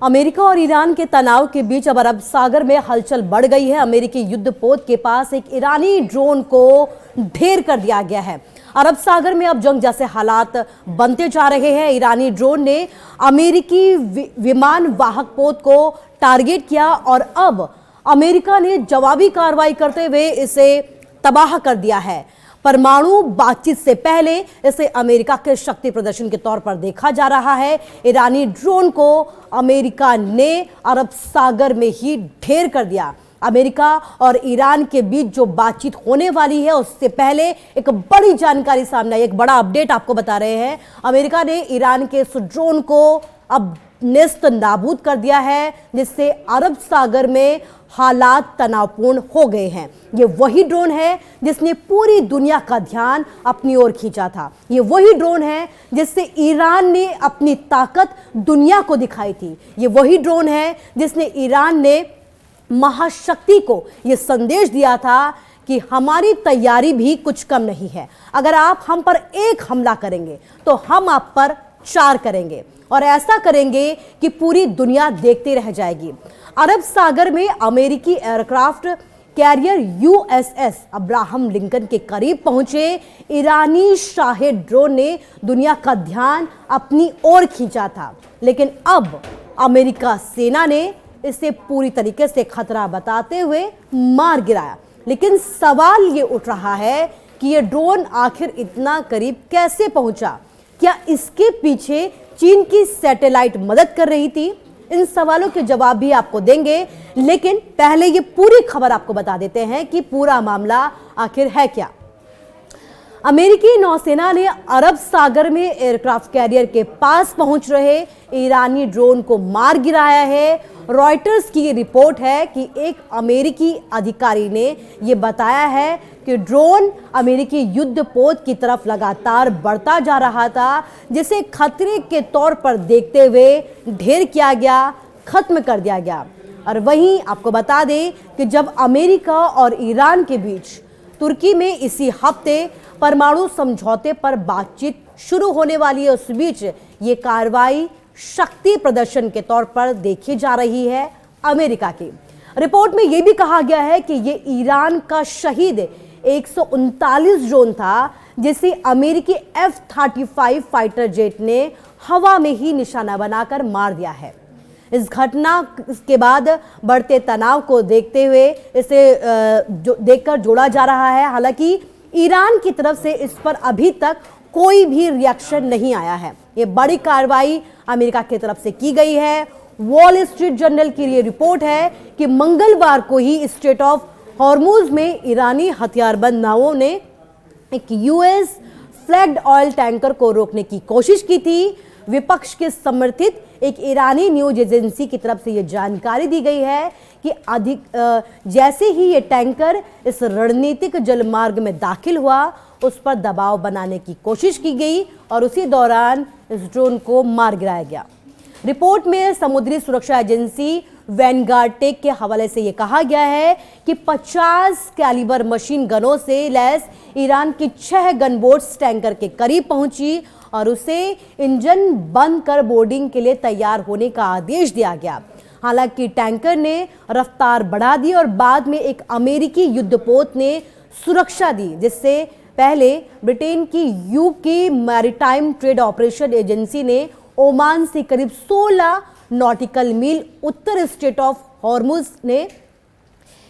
America और Iran के तनाव के बीच अब अरब सागर में हलचल बढ़ गई है। अमेरिकी युद्धपोत के पास एक ईरानी ड्रोन को ढेर कर दिया गया है। अरब सागर में अब जंग जैसे हालात बनते जा रहे हैं। ईरानी ड्रोन ने अमेरिकी विमान वाहक पोत को टारगेट किया और अब अमेरिका ने जवाबी कार्रवाई करते हुए इसे तबाह कर दिया है। परमाणु बातचीत से पहले इसे अमेरिका के शक्ति प्रदर्शन के तौर पर देखा जा रहा है। ईरानी ड्रोन को अमेरिका ने अरब सागर में ही ढेर कर दिया। अमेरिका और ईरान के बीच जो बातचीत होने वाली है उससे पहले एक बड़ी जानकारी सामने आई, एक बड़ा अपडेट आपको बता रहे हैं। अमेरिका ने ईरान के इस ड्रोन को अब नेस्त नाबूद कर दिया है, जिससे अरब सागर में हालात तनावपूर्ण हो गए हैं। ये वही ड्रोन है जिसने पूरी दुनिया का ध्यान अपनी ओर खींचा था। ये वही ड्रोन है जिससे ईरान ने अपनी ताकत दुनिया को दिखाई थी। ये वही ड्रोन है जिसने ईरान ने महाशक्ति को यह संदेश दिया था कि हमारी तैयारी भी कुछ कम नहीं है। अगर आप हम पर एक हमला करेंगे तो हम आप पर 4 करेंगे, और ऐसा करेंगे कि पूरी दुनिया देखती रह जाएगी। अरब सागर में अमेरिकी aircraft carrier USS Abraham Lincoln के करीब पहुंचे ईरानी शाही ड्रोन ने दुनिया का ध्यान अपनी ओर खींचा था, लेकिन अब अमेरिका सेना ने इसे पूरी तरीके से खतरा बताते हुए मार गिराया। लेकिन सवाल ये उठ रहा है कि ये ड्रोन आखिर इतना करीब कैसे पहुंचा? क्या इसके पीछे चीन की सैटेलाइट मदद कर रही थी? इन सवालों के जवाब भी आपको देंगे, लेकिन पहले ये पूरी खबर आपको बता देते हैं कि पूरा मामला आखिर है क्या। अमेरिकी नौसेना ने अरब सागर में एयरक्राफ्ट कैरियर के पास पहुंच रहे ईरानी ड्रोन को मार गिराया है। रॉयटर्स की ये रिपोर्ट है कि एक अमेरिकी अधिकारी ने यह बताया है कि ड्रोन अमेरिकी युद्धपोत की तरफ लगातार बढ़ता जा रहा था, जिसे खतरे के तौर पर देखते हुए ढेर किया गया, खत्म कर दिया गया। और वहीं आपको बता दें कि जब अमेरिका और ईरान के बीच तुर्की में इसी हफ्ते परमाणु समझौते पर बातचीत शुरू होने वाली है, उस बीच ये कार्रवाई शक्ति प्रदर्शन के तौर पर देखी जा रही है अमेरिका की। रिपोर्ट में यह भी कहा गया है कि ये ईरान का शहीद 139 ड्रोन था, जिसे अमेरिकी F-35 फाइटर जेट ने हवा में ही निशाना बनाकर मार दिया है। इस घटना के बाद बढ़ते तनाव को देखते हुए इसे देखकर जोड़ा जा रहा है। हालांकि ईरान की तरफ से इस पर अभी तक कोई भी रिएक्शन नहीं आया है। ये बड़ी कार्रवाई अमेरिका की तरफ से की गई है। वॉल स्ट्रीट जर्नल की ये रिपोर्ट है कि मंगलवार को ही स्ट्रेट ऑफ हॉर्मुज में ईरानी हथियारबंद नावों ने एक यूएस फ्लैग्ड ऑयल टैंकर को रोकने की कोशिश की थी। विपक्ष के समर्थित एक ईरानी न्यूज एजेंसी की तरफ से यह जानकारी दी गई है कि जैसे ही ये टैंकर इस रणनीतिक जलमार्ग में दाखिल हुआ, उस पर दबाव बनाने की कोशिश की गई और उसी दौरान इस ड्रोन को मार गिराया गया। रिपोर्ट में समुद्री सुरक्षा एजेंसी वैनगार्ड टेक के हवाले से यह कहा गया है कि 50 कैलिबर मशीन गनों से लैस ईरान की 6 गनबोट्स टैंकर के करीब पहुंची और उसे इंजन बंद कर बोर्डिंग के लिए तैयार होने का आदेश दिया गया। हालांकि टैंकर ने रफ्तार बढ़ा दी और बाद में एक अमेरिकी युद्धपोत ने सुरक्षा दी, जिससे पहले ब्रिटेन की UK maritime trade operation agency ने ओमान से करीब 16 नॉटिकल मील उत्तर स्ट्रेट ऑफ हॉर्मुज ने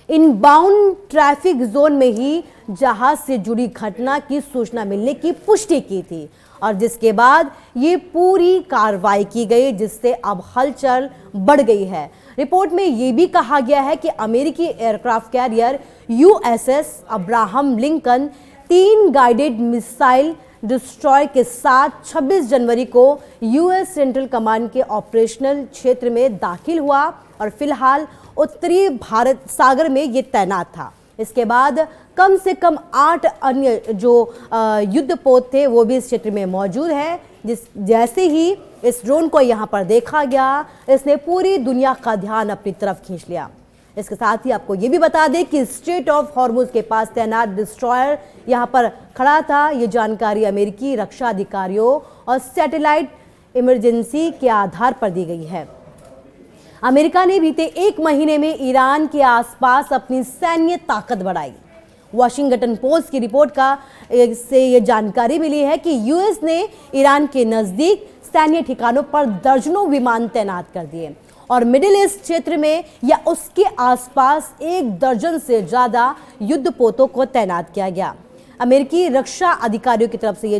इनबाउंड ट्रैफिक जोन में ही जहाज से जुड़ी घटना की सूचना मिलने की पुष्टि की थी, और जिसके बाद ये पूरी कार्रवाई की गई, जिससे अब हलचल बढ़ गई है। रिपोर्ट में ये भी कहा गया है कि अमेरिकी aircraft carrier USS Abraham Lincoln 3 guided missile destroy के साथ 26 जनवरी को यूएस सेंट्रल कमांड के ऑपरेशनल क्षेत्र में दाखिल हुआ और फिलहाल उत्तरी भारत सागर में ये तैनात था। इसके बाद कम से कम 8 अन्य जो युद्धपोत थे वो भी इस क्षेत्र में मौजूद है। जैसे ही इस ड्रोन को यहाँ पर देखा गया, इसने पूरी दुनिया का ध्यान अपनी तरफ खींच लिया। इसके साथ ही आपको ये भी बता दें कि स्ट्रेट ऑफ हॉर्मुज के पास तैनात डिस्ट्रॉयर यहाँ पर खड़ा था। ये जानकारी अमेरिकी रक्षा अधिकारियों और सैटेलाइट इमरजेंसी के आधार पर दी गई है। अमेरिका ने बीते एक महीने में ईरान के आसपास अपनी सैन्य ताकत बढ़ाई। वॉशिंगटन पोस्ट की रिपोर्ट से ये जानकारी मिली है कि यूएस ने ईरान के नजदीक सैन्य ठिकानों पर दर्जनों विमान तैनात कर दिए और मिडिल ईस्ट क्षेत्र में या उसके आसपास 1 दर्जन से ज्यादा युद्धपोतों को तैनात किया गया। अमेरिकी रक्षा अधिकारियों की तरफ से ये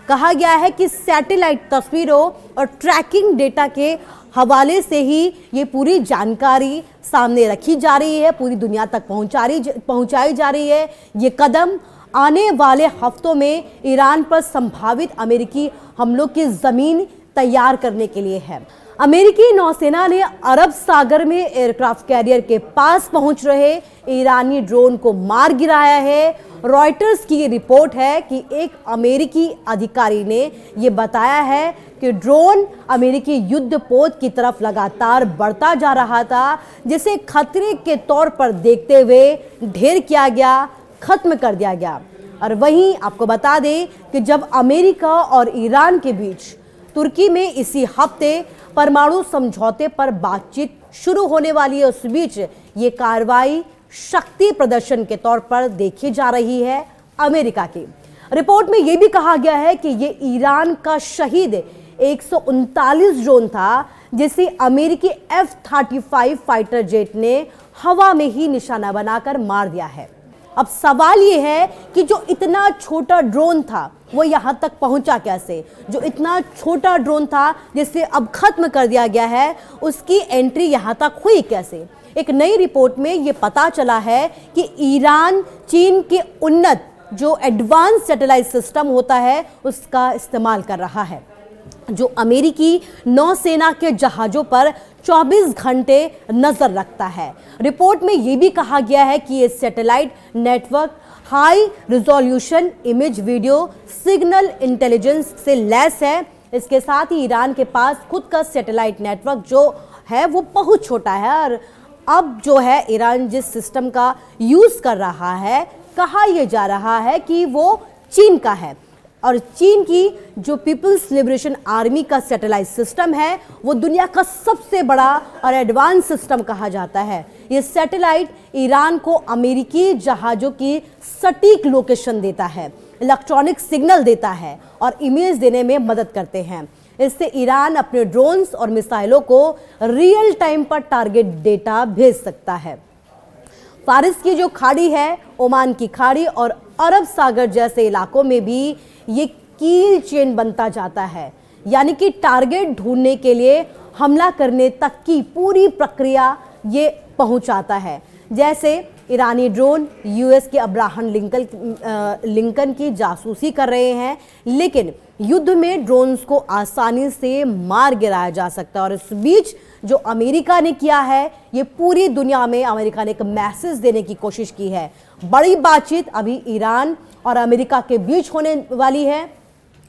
कहा गया है कि सैटेलाइट तस्वीरों और ट्रैकिंग डेटा के हवाले से ही ये पूरी जानकारी सामने रखी जा रही है, पूरी दुनिया तक पहुंचाई जा रही है। ये कदम आने वाले हफ्तों में ईरान पर संभावित अमेरिकी हमलों की जमीन तैयार करने के लिए है। अमेरिकी नौसेना ने अरब सागर में एयरक्राफ्ट कैरियर के पास पहुंच रहे ईरानी ड्रोन को मार गिराया है। रॉयटर्स की ये रिपोर्ट है कि एक अमेरिकी अधिकारी ने ये बताया है कि ड्रोन अमेरिकी युद्धपोत की तरफ लगातार बढ़ता जा रहा था, जिसे खतरे के तौर पर देखते हुए ढेर किया गया, खत्म कर दिया गया। और वहीं आपको बता दें कि जब अमेरिका और ईरान के बीच तुर्की में इसी हफ्ते परमाणु समझौते पर बातचीत शुरू होने वाली है, उस बीच ये कार्रवाई शक्ति प्रदर्शन के तौर पर देखी जा रही है अमेरिका की। रिपोर्ट में यह भी कहा गया है कि ये ईरान का शहीद 139 ड्रोन था, जिसे अमेरिकी F-35 फाइटर जेट ने हवा में ही निशाना बनाकर मार दिया है। अब सवाल ये है कि जो इतना छोटा ड्रोन था वो यहां तक पहुंचा कैसे? जो इतना छोटा ड्रोन था जिसे अब खत्म कर दिया गया है, उसकी एंट्री यहां तक हुई कैसे? एक नई रिपोर्ट में ये पता चला है कि ईरान चीन के उन्नत जो एडवांस सैटेलाइट सिस्टम होता है उसका इस्तेमाल कर रहा है, जो अमेरिकी नौसेना के जहाज़ों पर 24 घंटे नजर रखता है। रिपोर्ट में यह भी कहा गया है कि ये satellite network high resolution image video signal intelligence से लैस है। इसके साथ ही ईरान के पास खुद का सैटेलाइट नेटवर्क जो है वो बहुत छोटा है और अब जो है ईरान जिस सिस्टम का यूज कर रहा है, कहा यह जा रहा है कि वो चीन का है और चीन की जो पीपल्स लिबरेशन आर्मी का सैटेलाइट सिस्टम है वो दुनिया का सबसे बड़ा और एडवांस सिस्टम कहा जाता है। ये सैटेलाइट ईरान को अमेरिकी जहाज़ों की सटीक लोकेशन देता है, इलेक्ट्रॉनिक सिग्नल देता है और इमेज देने में मदद करते हैं। इससे ईरान अपने ड्रोन्स और मिसाइलों को रियल टाइम पर टारगेट डेटा भेज सकता है। फारिस की जो खाड़ी है, ओमान की खाड़ी और अरब सागर जैसे इलाकों में भी ये कील चेन बनता जाता है, यानी कि टारगेट ढूंढने के लिए हमला करने तक की पूरी प्रक्रिया ये पहुंचाता है। जैसे ईरानी ड्रोन यूएस के अब्राहम लिंकन की जासूसी कर रहे हैं, लेकिन युद्ध में ड्रोन्स को आसानी से मार गिराया जा सकता है। और इस बीच जो अमेरिका ने किया है, ये पूरी दुनिया में अमेरिका ने एक मैसेज देने की कोशिश की है। बड़ी बातचीत अभी ईरान और अमेरिका के बीच होने वाली है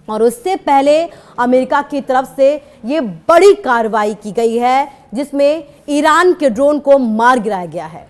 और उससे पहले अमेरिका की तरफ से ये बड़ी कार्रवाई की गई है जिसमें ईरान के ड्रोन को मार गिराया गया है।